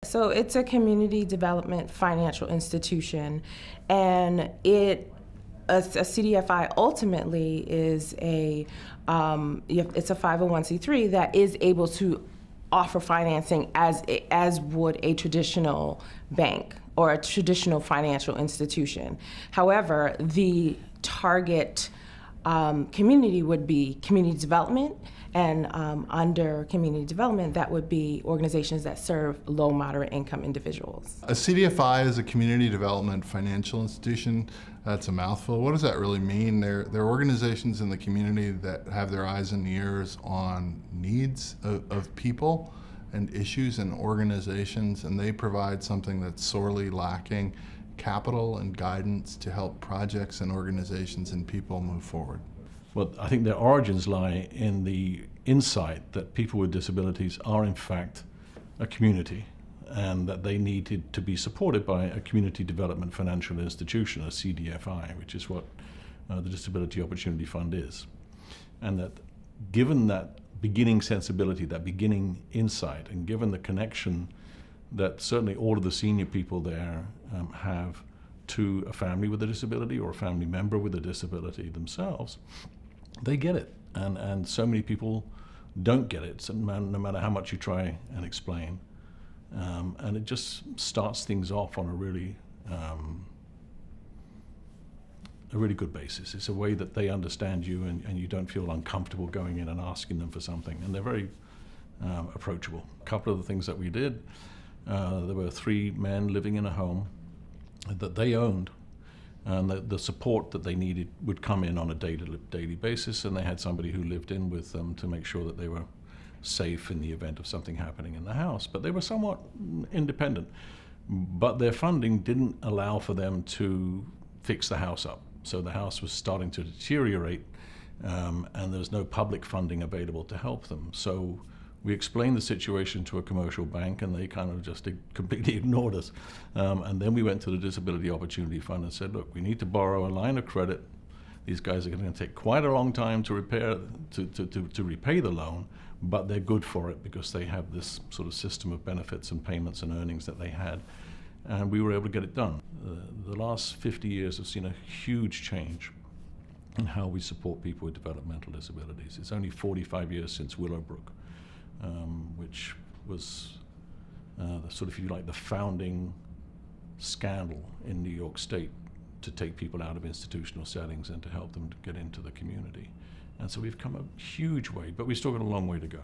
So it's a community development financial institution, and a CDFI ultimately is it's a 501c3 that is able to offer financing as would a traditional bank or a traditional financial institution. However, the target community would be community development, and under community development, that would be organizations that serve low, moderate income individuals. A CDFI is a community development financial institution. That's a mouthful. What does that really mean? They're organizations in the community that have their eyes and ears on needs of people and issues and organizations, and they provide something that's sorely lacking: capital and guidance to help projects and organizations and people move forward. Well, I think their origins lie in the insight that people with disabilities are in fact a community, and that they needed to be supported by a community development financial institution, a CDFI, which is what the Disability Opportunity Fund is. And that given that beginning sensibility, that beginning insight, and given the connection that certainly all of the senior people there have to a family with a disability or a family member with a disability themselves, they get it. And so many people don't get it, so no matter how much you try and explain. And it just starts things off on a really good basis. It's a way that they understand you, and you don't feel uncomfortable going in and asking them for something. And they're very approachable. A couple of the things that we did, there were 3 men living in a home that they owned, and the support that they needed would come in on a daily basis, and they had somebody who lived in with them to make sure that they were safe in the event of something happening in the house. But they were somewhat independent. But their funding didn't allow for them to fix the house up. So the house was starting to deteriorate, and there was no public funding available to help them. So we explained the situation to a commercial bank, and they kind of just completely ignored us. And then we went to the Disability Opportunity Fund and said, look, we need to borrow a line of credit. These guys are going to take quite a long time to repay the loan, but they're good for it because they have this sort of system of benefits and payments and earnings that they had. And we were able to get it done. The last 50 years have seen a huge change in how we support people with developmental disabilities. It's only 45 years since Willowbrook, which was the sort of, if you like, the founding scandal in New York State to take people out of institutional settings and to help them to get into the community. And so we've come a huge way, but we've still got a long way to go.